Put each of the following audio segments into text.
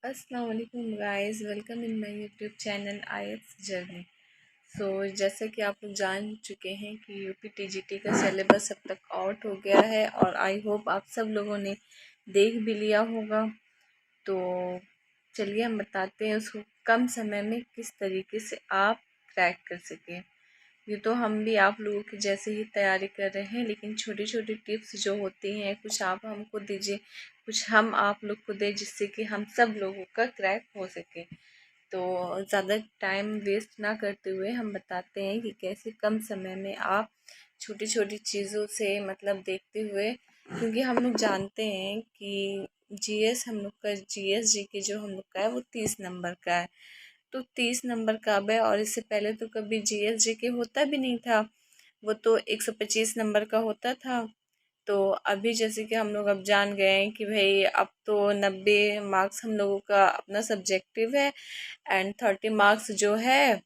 अस्सलाम वालेकुम guys, welcome in my YouTube channel IAS journey. जैसा कि आप लोग जान चुके हैं कि यूपी टीजीटी का सिलेबस अब तक आउट हो गया है और आई होप आप सब लोगों ने देख भी लिया होगा। तो चलिए हम बताते हैं उसको कम समय में किस तरीके से आप क्रैक कर सकें। ये तो हम भी आप लोगों की जैसे ही तैयारी कर रहे हैं, लेकिन छोटी छोटी टिप्स जो होती हैं कुछ आप हमको दीजिए, कुछ हम आप लोग को दें, जिससे कि हम सब लोगों का क्रैक हो सके। तो ज़्यादा टाइम वेस्ट ना करते हुए हम बताते हैं कि कैसे कम समय में आप छोटी छोटी चीज़ों से मतलब देखते हुए, क्योंकि हम लोग जानते हैं कि जीएस हम लोग का जीएस जी के जो हम लोग का है वो 30 नंबर का है। तो 30 नंबर का अब है, और इससे पहले तो कभी जीएस जी के होता भी नहीं था, वो तो 125 नंबर का होता था। तो अभी जैसे कि हम लोग अब जान गए हैं कि भाई अब तो 90 मार्क्स हम लोगों का अपना सब्जेक्टिव है, एंड 30 मार्क्स जो है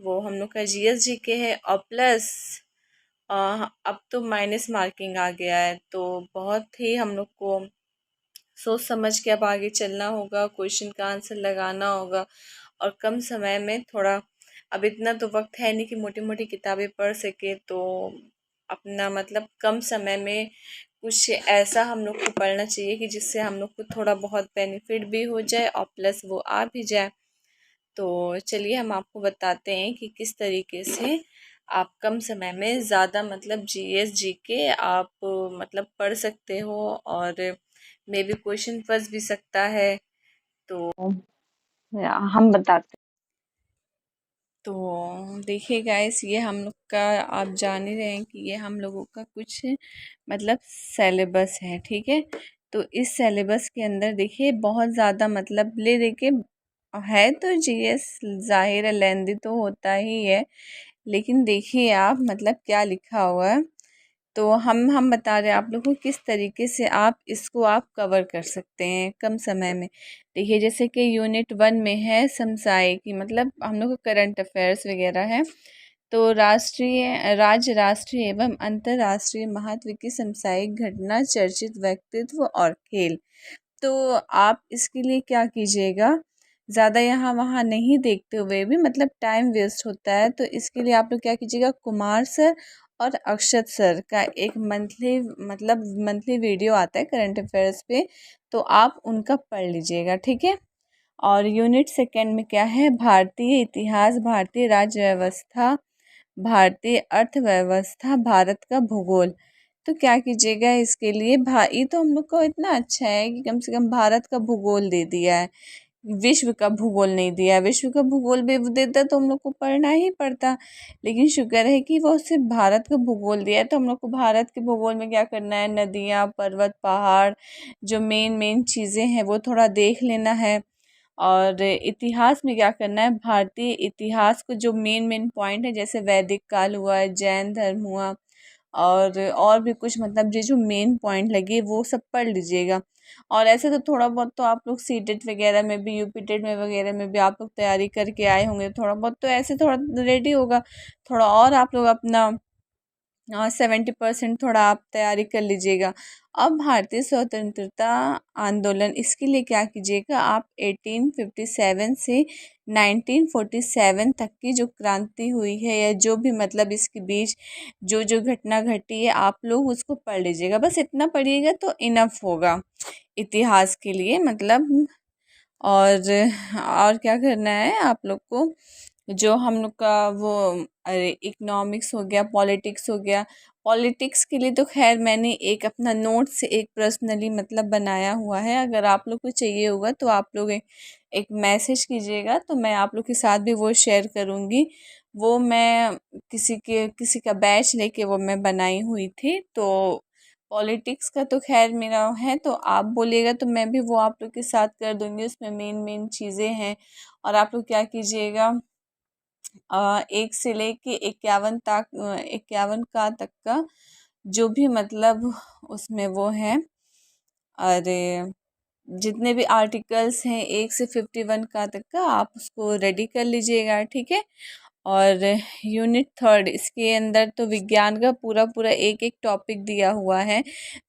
वो हम लोग का जीएस जी के है, और प्लस अब तो माइनस मार्किंग आ गया है। तो बहुत ही हम लोग को सोच समझ के अब आगे चलना होगा, क्वेश्चन का आंसर लगाना होगा, और कम समय में थोड़ा, अब इतना तो वक्त है नहीं कि मोटी मोटी किताबें पढ़ सके। तो अपना मतलब कम समय में कुछ ऐसा हम लोग को पढ़ना चाहिए कि जिससे हम लोग को थोड़ा बहुत बेनिफिट भी हो जाए और प्लस वो आ भी जाए। तो चलिए हम आपको बताते हैं कि किस तरीके से आप कम समय में ज़्यादा मतलब जीएस जीके आप मतलब पढ़ सकते हो, और मे बी क्वेश्चन फंस भी सकता है। तो हम बताते, तो देखिए गाइस, ये हम लोग का, आप जान ही रहे हैं कि ये हम लोगों का कुछ मतलब सिलेबस है, ठीक है। तो इस सिलेबस के अंदर देखिए बहुत ज़्यादा मतलब ले देखिए है, तो जीएस जाहिर है लेंदी तो होता ही है, लेकिन देखिए आप मतलब क्या लिखा हुआ है। तो हम बता रहे हैं आप लोगों को किस तरीके से आप इसको आप कवर कर सकते हैं कम समय में। देखिए जैसे कि यूनिट 1 में है समसामयिक, मतलब हम लोग का करंट अफेयर्स वगैरह है। तो राष्ट्रीय राज्य राष्ट्रीय एवं अंतर्राष्ट्रीय महत्व की समसामयिक घटना, चर्चित व्यक्तित्व और खेल। तो आप इसके लिए क्या कीजिएगा, ज़्यादा यहाँ वहाँ नहीं देखते हुए भी मतलब टाइम वेस्ट होता है, तो इसके लिए आप लोग क्या कीजिएगा, कुमार सर और अक्षत सर का एक मंथली मतलब मंथली वीडियो आता है करंट अफेयर्स पे, तो आप उनका पढ़ लीजिएगा, ठीक है। और यूनिट 2 में क्या है, भारतीय इतिहास, भारतीय राज्य व्यवस्था, भारतीय अर्थव्यवस्था, भारत का भूगोल। तो क्या कीजिएगा इसके लिए, ये तो हम लोग को इतना अच्छा है कि कम से कम भारत का भूगोल दे दिया है, विश्व का भूगोल नहीं दिया है। विश्व का भूगोल भी वो देता तो हम लोग को पढ़ना ही पड़ता, लेकिन शुक्र है कि वो सिर्फ भारत का भूगोल दिया है। तो हम लोग को भारत के भूगोल में क्या करना है, नदियाँ, पर्वत, पहाड़, जो मेन मेन चीज़ें हैं वो थोड़ा देख लेना है। और इतिहास में क्या करना है, भारतीय इतिहास को जो मेन मेन पॉइंट है, जैसे वैदिक काल हुआ, जैन धर्म हुआ, और भी कुछ मतलब जो मेन पॉइंट लगे वो सब पढ़ लीजिएगा। और ऐसे तो थोड़ा बहुत तो आप लोग सीटेट वगैरह में भी, यूपीटेट में वगैरह में भी आप लोग तैयारी करके आए होंगे, थोड़ा बहुत तो ऐसे थोड़ा रेडी होगा। थोड़ा और आप लोग अपना 70% थोड़ा आप तैयारी कर लीजिएगा। अब भारतीय स्वतंत्रता आंदोलन, इसके लिए क्या कीजिएगा, आप 1857 से 1947 तक की जो क्रांति हुई है, या जो भी मतलब इसके बीच जो जो घटना घटी है, आप लोग उसको पढ़ लीजिएगा। बस इतना पढ़िएगा तो इनफ होगा इतिहास के लिए मतलब। और क्या करना है आप लोग को, जो हम लोग का वो, अरे इकोनॉमिक्स हो गया, पॉलिटिक्स हो गया। पॉलिटिक्स के लिए तो खैर मैंने एक अपना नोट से एक पर्सनली मतलब बनाया हुआ है, अगर आप लोग को चाहिए होगा तो आप लोग एक मैसेज कीजिएगा, तो मैं आप लोग के साथ भी वो शेयर करूँगी। वो मैं किसी का बैच लेके वो मैं बनाई हुई थी। तो पॉलिटिक्स का तो खैर मेरा है, तो आप बोलिएगा तो मैं भी वो आप लोग के साथ कर दूँगी, उसमें मेन मेन चीज़ें हैं। और आप लोग क्या कीजिएगा, 1 से लेके 51 का तक का जो भी मतलब उसमें वो है, अरे जितने भी आर्टिकल्स हैं 1 से 51 का तक का, आप उसको रेडी कर लीजिएगा, ठीक है। और यूनिट थर्ड इसके अंदर तो विज्ञान का पूरा पूरा एक एक टॉपिक दिया हुआ है,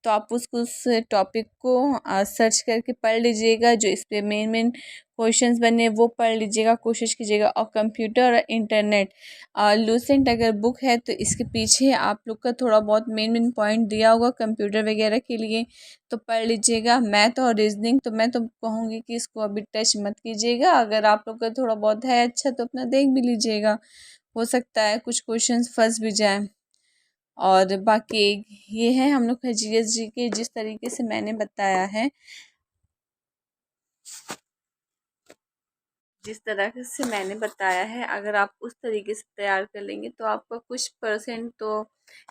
तो आप उसको उस टॉपिक को सर्च करके पढ़ लीजिएगा। जो इस पे मेन मेन क्वेश्चंस बने वो पढ़ लीजिएगा, कोशिश कीजिएगा। और कंप्यूटर और इंटरनेट लूसेंट अगर बुक है तो इसके पीछे आप लोग का थोड़ा बहुत मेन मेन पॉइंट दिया होगा कंप्यूटर वगैरह के लिए, तो पढ़ लीजिएगा। मैथ और रीजनिंग तो मैं तो कहूँगी कि इसको अभी टच मत कीजिएगा, अगर आप लोग का थोड़ा बहुत है अच्छा तो अपना देख भी लीजिएगा, हो सकता है कुछ क्वेश्चंस फंस भी जाएं। और बाकी ये है हम लोग का जीएसजी के, जिस तरीके से मैंने बताया है, जिस तरह से मैंने बताया है, अगर आप उस तरीके से तैयार कर लेंगे तो आपका कुछ परसेंट तो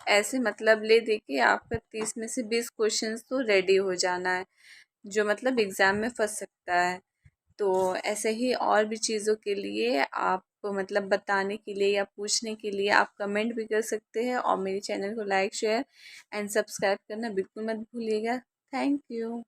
ऐसे मतलब ले दे के आपका 30 में से 20 क्वेश्चंस तो रेडी हो जाना है, जो मतलब एग्ज़ाम में फंस सकता है। तो ऐसे ही और भी चीज़ों के लिए आप मतलब बताने के लिए या पूछने के लिए आप कमेंट भी कर सकते हैं, और मेरे चैनल को लाइक शेयर एंड सब्सक्राइब करना बिल्कुल मत भूलिएगा। Thank you.